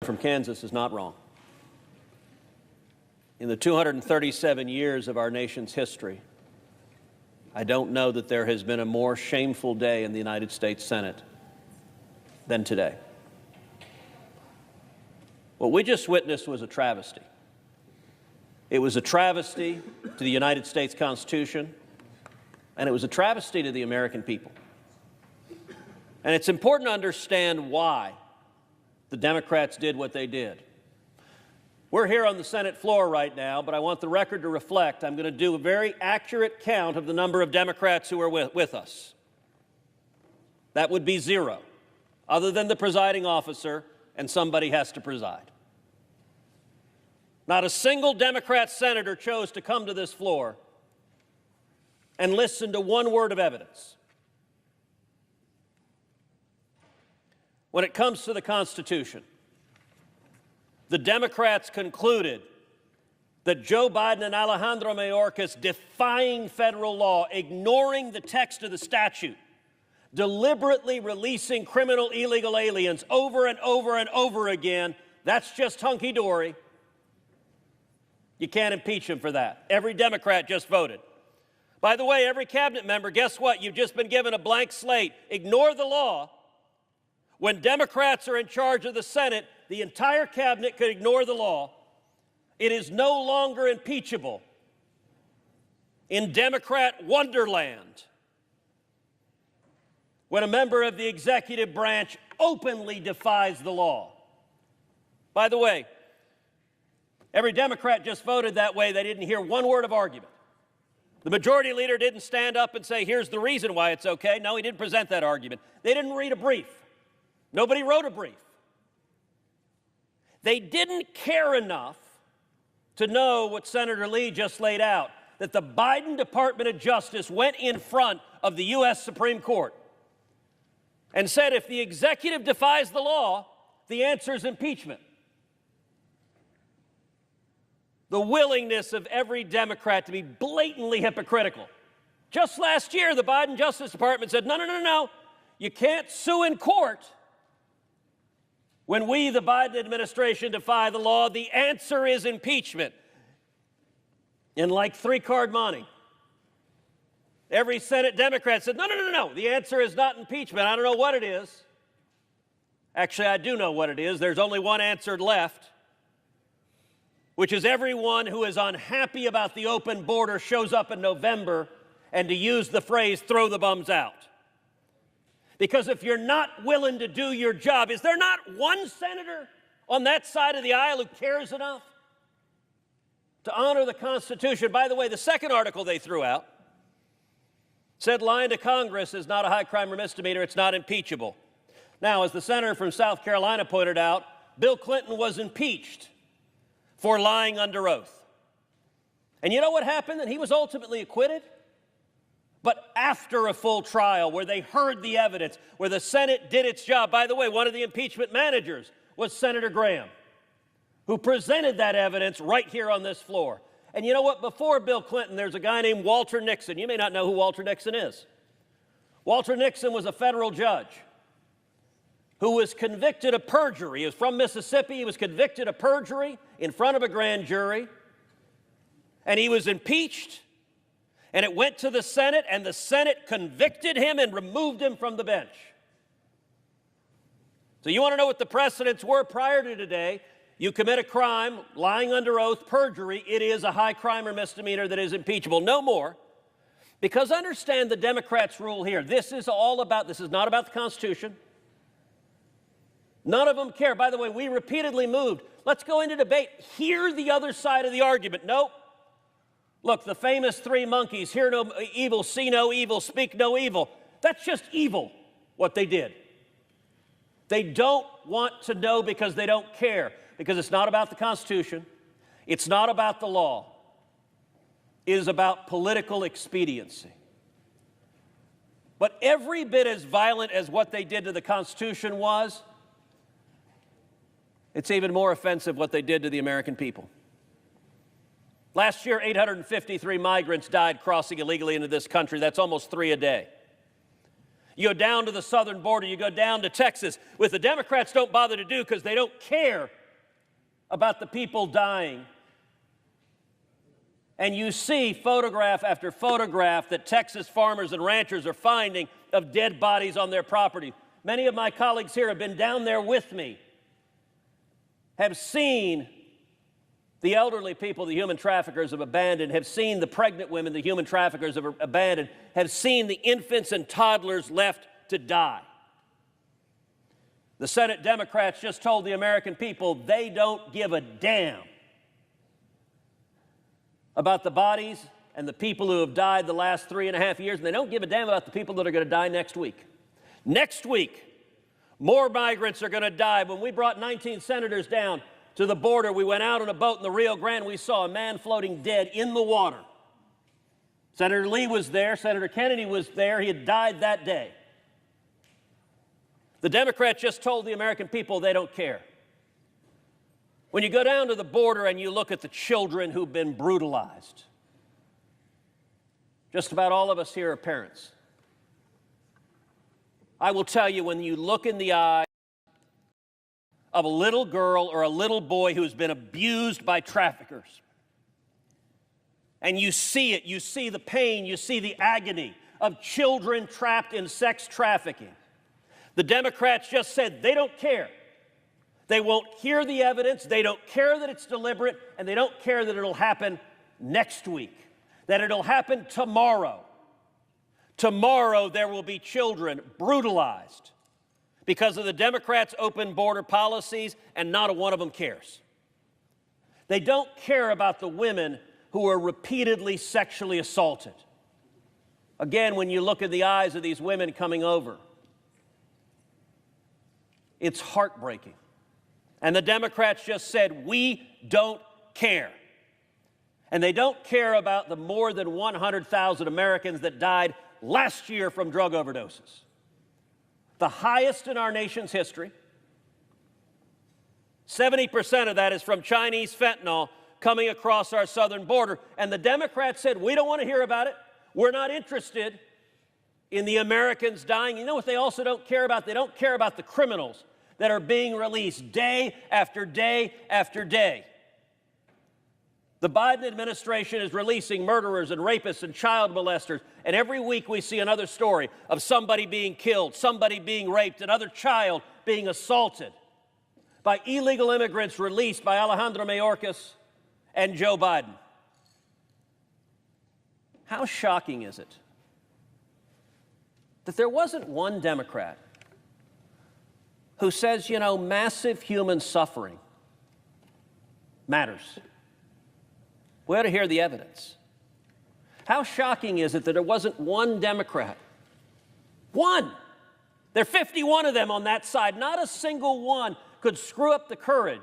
from Kansas is not wrong. In the 237 years of our nation's history, I don't know that there has been a more shameful day in the United States Senate than today. What we just witnessed was a travesty. It was a travesty to the United States Constitution, and it was a travesty to the American people. And it's important to understand why the Democrats did what they did. We're here on the Senate floor right now, but I want the record to reflect I'm going to do a very accurate count of the number of Democrats who are with us. That would be 0, other than the presiding officer, and somebody has to preside. Not a single Democrat senator chose to come to this floor and listen to one word of evidence. When it comes to the Constitution, the Democrats concluded that Joe Biden and Alejandro Mayorkas defying federal law, ignoring the text of the statute, deliberately releasing criminal illegal aliens over and over and over again, that's just hunky-dory. You can't impeach him for that. Every Democrat just voted. By the way, every cabinet member, guess what? You've just been given a blank slate. Ignore the law. When Democrats are in charge of the Senate, the entire cabinet could ignore the law. It is no longer impeachable. In Democrat Wonderland, when a member of the executive branch openly defies the law. By the way, every Democrat just voted that way. They didn't hear one word of argument. The majority leader didn't stand up and say, here's the reason why it's okay. No, he didn't present that argument. They didn't read a brief. Nobody wrote a brief. They didn't care enough to know what Senator Lee just laid out, that the Biden Department of Justice went in front of the U.S. Supreme Court and said if the executive defies the law, the answer is impeachment. The willingness of every Democrat to be blatantly hypocritical. Just last year, the Biden Justice Department said, no, you can't sue in court when we, the Biden administration, defy the law. The answer is impeachment. In like 3-card money. Every Senate Democrat said, no, the answer is not impeachment. I don't know what it is. Actually, I do know what it is. There's only one answer left, which is everyone who is unhappy about the open border shows up in November, and to use the phrase, throw the bums out. Because if you're not willing to do your job, is there not one senator on that side of the aisle who cares enough to honor the Constitution? By the way, the second article they threw out said lying to Congress is not a high crime or misdemeanor, it's not impeachable. Now, as the senator from South Carolina pointed out, Bill Clinton was impeached for lying under oath. And you know what happened? And he was ultimately acquitted. But after a full trial where they heard the evidence, where the Senate did its job. By the way, one of the impeachment managers was Senator Graham, who presented that evidence right here on this floor. And you know what? Before Bill Clinton, there's a guy named Walter Nixon. You may not know who Walter Nixon is. Walter Nixon was a federal judge who was convicted of perjury. He was from Mississippi. He was convicted of perjury in front of a grand jury. And he was impeached. And it went to the Senate, and the Senate convicted him and removed him from the bench. So you want to know what the precedents were prior to today? You commit a crime, lying under oath, perjury, it is a high crime or misdemeanor that is impeachable. No more. Because understand the Democrats' rule here. This is not about the Constitution. None of them care. By the way, we repeatedly moved. Let's go into debate. Hear the other side of the argument. Nope. Look, the famous 3 monkeys, hear no evil, see no evil, speak no evil. That's just evil, what they did. They don't want to know because they don't care, because it's not about the Constitution. It's not about the law. It is about political expediency. But every bit as violent as what they did to the Constitution was, it's even more offensive what they did to the American people. Last year, 853 migrants died crossing illegally into this country. That's almost 3 a day. You go down to the southern border, you go down to Texas, which the Democrats don't bother to do because they don't care about the people dying. And you see photograph after photograph that Texas farmers and ranchers are finding of dead bodies on their property. Many of my colleagues here have been down there with me, have seen the elderly people the human traffickers have abandoned, have seen the pregnant women the human traffickers have abandoned, have seen the infants and toddlers left to die. The Senate Democrats just told the American people they don't give a damn about the bodies and the people who have died the last 3.5 years, and they don't give a damn about the people that are going to die next week. Next week, more migrants are going to die. When we brought 19 senators down to the border, we went out on a boat in the Rio Grande. We saw a man floating dead in the water. Senator Lee was there. Senator Kennedy was there. He had died that day. The Democrats just told the American people they don't care. When you go down to the border and you look at the children who've been brutalized, just about all of us here are parents. I will tell you, when you look in the eye of a little girl or a little boy who's been abused by traffickers, and you see it, you see the pain, you see the agony of children trapped in sex trafficking. The Democrats just said they don't care. They won't hear the evidence, they don't care that it's deliberate, and they don't care that it'll happen next week, that it'll happen tomorrow. Tomorrow there will be children brutalized because of the Democrats' open border policies, and not a one of them cares. They don't care about the women who are repeatedly sexually assaulted. Again, when you look in the eyes of these women coming over, it's heartbreaking. And the Democrats just said, we don't care. And they don't care about the more than 100,000 Americans that died last year from drug overdoses. The highest in our nation's history. 70% of that is from Chinese fentanyl coming across our southern border. And the Democrats said, we don't want to hear about it. We're not interested in the Americans dying. You know what they also don't care about? They don't care about the criminals that are being released day after day after day. The Biden administration is releasing murderers and rapists and child molesters, and every week we see another story of somebody being killed, somebody being raped, another child being assaulted by illegal immigrants released by Alejandro Mayorkas and Joe Biden. How shocking is it that there wasn't one Democrat who says, you know, massive human suffering matters? We ought to hear the evidence. How shocking is it that there wasn't one Democrat? One! There are 51 of them on that side. Not a single one could screw up the courage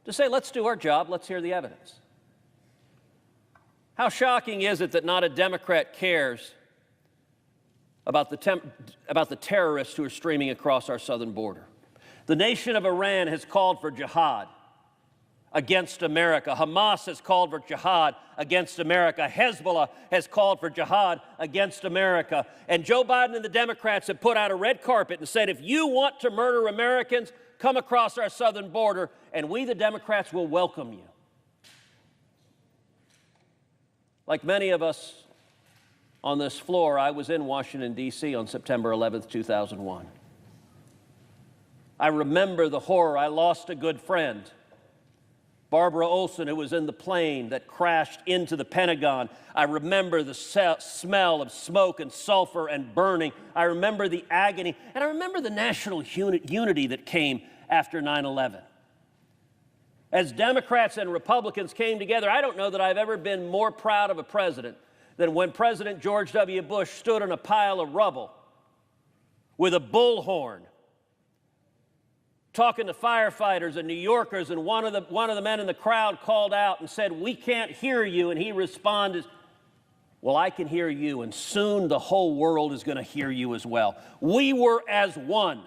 to say, let's do our job, let's hear the evidence. How shocking is it that not a Democrat cares about the terrorists who are streaming across our southern border? The nation of Iran has called for jihad against America. Hamas has called for jihad against America. Hezbollah has called for jihad against America. And Joe Biden and the Democrats have put out a red carpet and said, if you want to murder Americans, come across our southern border, and we, the Democrats, will welcome you. Like many of us on this floor, I was in Washington, D.C. on September 11th, 2001. I remember the horror. I lost a good friend, Barbara Olson, who was in the plane that crashed into the Pentagon. I remember the smell of smoke and sulfur and burning. I remember the agony, and I remember the national unity that came after 9/11. As Democrats and Republicans came together, I don't know that I've ever been more proud of a president than when President George W. Bush stood on a pile of rubble with a bullhorn, talking to firefighters and New Yorkers, and one of the men in the crowd called out and said, "We can't hear you," and he responded, "Well, I can hear you, and soon the whole world is going to hear you as well." We were as one.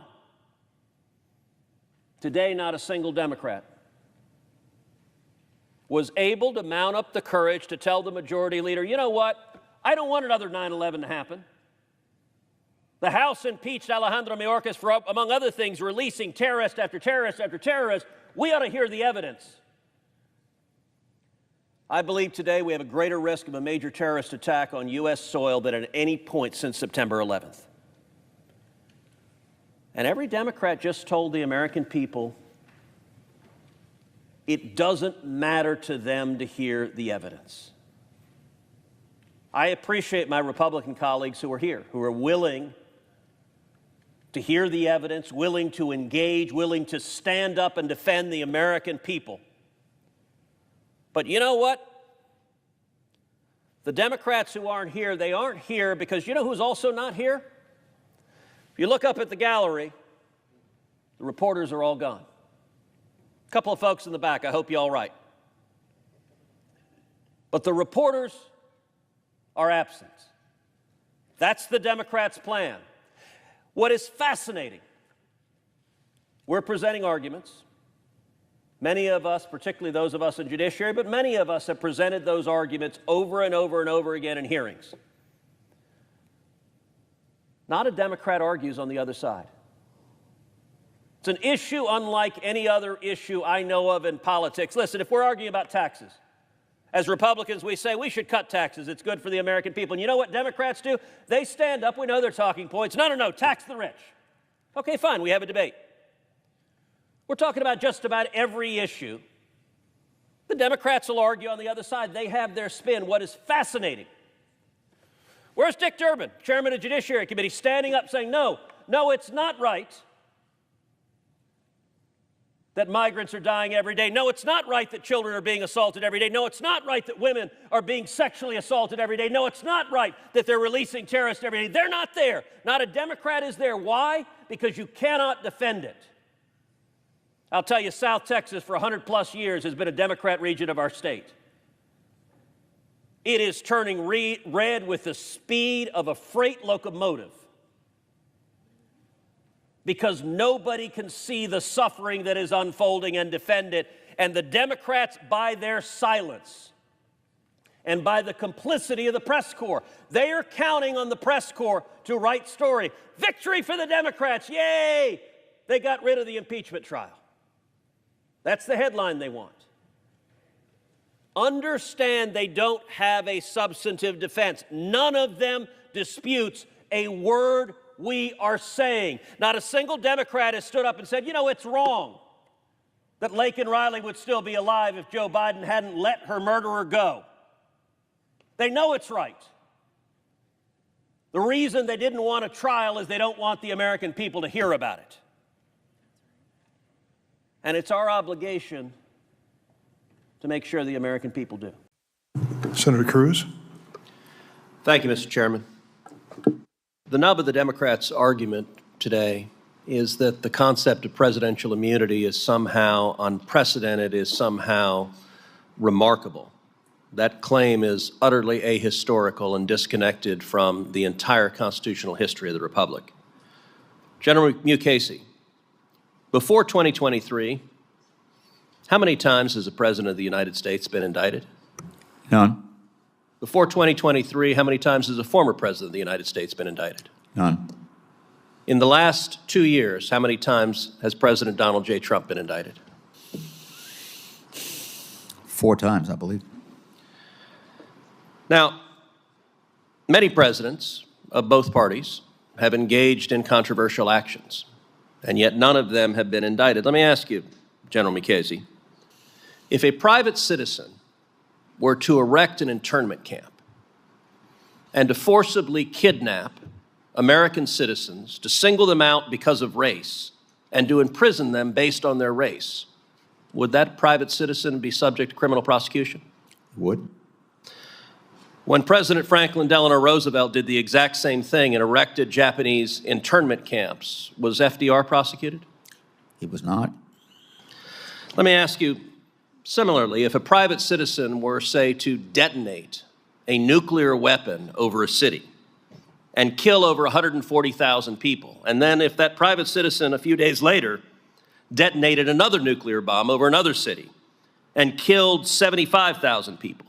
Today, not a single Democrat was able to mount up the courage to tell the majority leader, you know what, I don't want another 9/11 to happen. The House impeached Alejandro Mayorkas for, among other things, releasing terrorist after terrorist after terrorist. We ought to hear the evidence. I believe today we have a greater risk of a major terrorist attack on U.S. soil than at any point since September 11th. And every Democrat just told the American people it doesn't matter to them to hear the evidence. I appreciate my Republican colleagues who are here, who are willing to hear the evidence, willing to engage, willing to stand up and defend the American people. But you know what? The Democrats who aren't here, they aren't here because you know who's also not here? If you look up at the gallery, the reporters are all gone. A couple of folks in the back, I hope you all right. But the reporters are absent. That's the Democrats' plan. What is fascinating, we're presenting arguments. Many of us, particularly those of us in judiciary, but many of us have presented those arguments over and over and over again in hearings. Not a Democrat argues on the other side. It's an issue unlike any other issue I know of in politics. Listen, if we're arguing about taxes, as Republicans, we say we should cut taxes. It's good for the American people. And you know what Democrats do? They stand up. We know their talking points. No, tax the rich. Okay, fine, we have a debate. We're talking about just about every issue. The Democrats will argue on the other side. They have their spin. What is fascinating? Where's Dick Durbin, chairman of the Judiciary Committee, standing up saying, no, it's not right that migrants are dying every day. No, it's not right that children are being assaulted every day. No, it's not right that women are being sexually assaulted every day. No, it's not right that they're releasing terrorists every day. They're not there. Not a Democrat is there. Why? Because you cannot defend it. I'll tell you, South Texas for 100+ years has been a Democrat region of our state. It is turning red with the speed of a freight locomotive because nobody can see the suffering that is unfolding and defend it. And the Democrats, by their silence and by the complicity of the press corps, they are counting on the press corps to write story. Victory for the Democrats, yay! They got rid of the impeachment trial. That's the headline they want. Understand they don't have a substantive defense. None of them disputes a word we are saying. Not a single Democrat has stood up and said, you know, it's wrong that Laken Riley would still be alive if Joe Biden hadn't let her murderer go. They know it's right. The reason they didn't want a trial is they don't want the American people to hear about it. And it's our obligation to make sure the American people do. Senator Cruz. Thank you, Mr. Chairman. The nub of the Democrats' argument today is that the concept of presidential immunity is somehow unprecedented, is somehow remarkable. That claim is utterly ahistorical and disconnected from the entire constitutional history of the Republic. General Mukasey, before 2023, how many times has the President of the United States been indicted? None. Before 2023, how many times has a former President of the United States been indicted? None. In the last 2 years, how many times has President Donald J. Trump been indicted? 4 times, I believe. Now, many presidents of both parties have engaged in controversial actions, and yet none of them have been indicted. Let me ask you, General Mukasey, if a private citizen were to erect an internment camp and to forcibly kidnap American citizens, to single them out because of race, and to imprison them based on their race, would that private citizen be subject to criminal prosecution? Would. When President Franklin Delano Roosevelt did the exact same thing and erected Japanese internment camps, was FDR prosecuted? He was not. Let me ask you, similarly, if a private citizen were, say, to detonate a nuclear weapon over a city and kill over 140,000 people, and then if that private citizen a few days later detonated another nuclear bomb over another city and killed 75,000 people,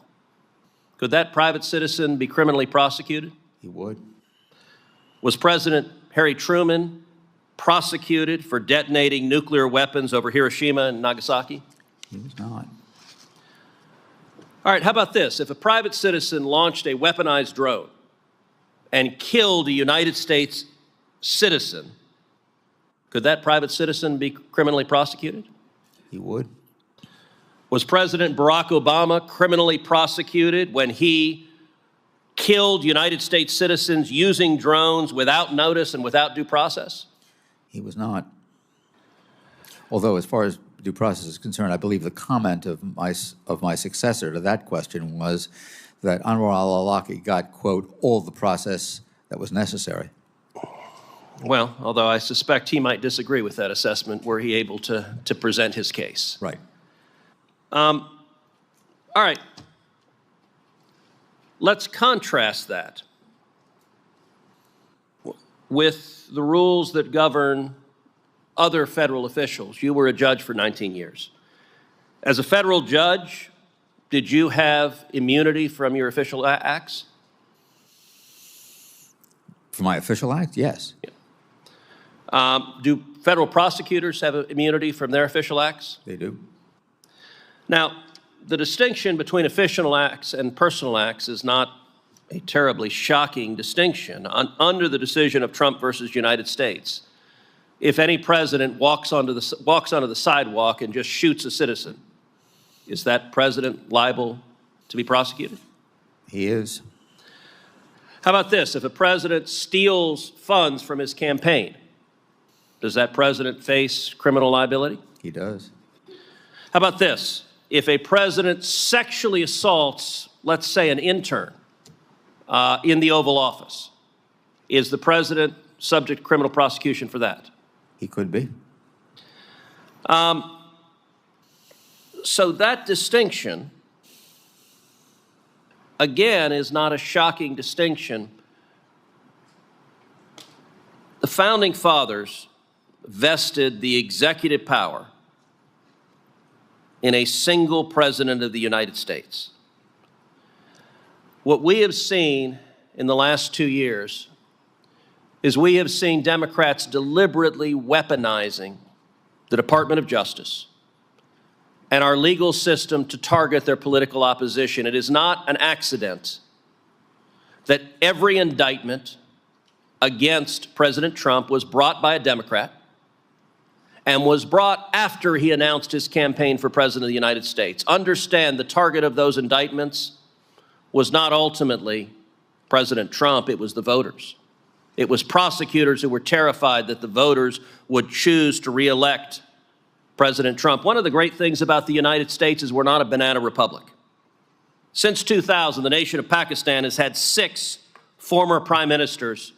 could that private citizen be criminally prosecuted? He would. Was President Harry Truman prosecuted for detonating nuclear weapons over Hiroshima and Nagasaki? He was not. All right, how about this? If a private citizen launched a weaponized drone and killed a United States citizen, could that private citizen be criminally prosecuted? He would. Was President Barack Obama criminally prosecuted when he killed United States citizens using drones without notice and without due process? He was not. Although, as far as due process is concerned, I believe the comment of my successor to that question was that Anwar al-Awlaki got, quote, all the process that was necessary. Well, although I suspect he might disagree with that assessment were he able to present his case. Right. All right. Let's contrast that with the rules that govern other federal officials. You were a judge for 19 years. As a federal judge, did you have immunity from your official acts? For my official act, yes. Yeah. Do federal prosecutors have immunity from their official acts? They do. Now, the distinction between official acts and personal acts is not a terribly shocking distinction. Under the decision of Trump versus United States, if any president walks onto the sidewalk and just shoots a citizen, is that president liable to be prosecuted? He is. How about this? If a president steals funds from his campaign, does that president face criminal liability? He does. How about this? If a president sexually assaults, let's say, an intern in the Oval Office, is the president subject to criminal prosecution for that? He could be. So that distinction, again, is not a shocking distinction. The Founding Fathers vested the executive power in a single president of the United States. What we have seen in the last 2 years is we have seen Democrats deliberately weaponizing the Department of Justice and our legal system to target their political opposition. It is not an accident that every indictment against President Trump was brought by a Democrat and was brought after he announced his campaign for President of the United States. Understand, the target of those indictments was not ultimately President Trump, it was the voters. It was prosecutors who were terrified that the voters would choose to re-elect President Trump. One of the great things about the United States is we're not a banana republic. Since 2000, the nation of Pakistan has had 6 former prime ministers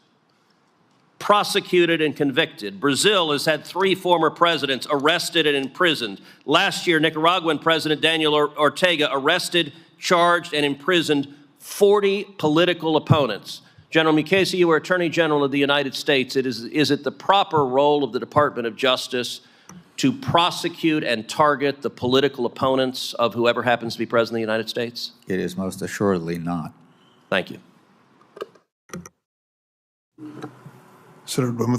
prosecuted and convicted. Brazil has had 3 former presidents arrested and imprisoned. Last year, Nicaraguan President Daniel Ortega arrested, charged, and imprisoned 40 political opponents. General Mukasey, you were Attorney General of the United States. Is it the proper role of the Department of Justice to prosecute and target the political opponents of whoever happens to be President of the United States? It is most assuredly not. Thank you. Senator Bowman.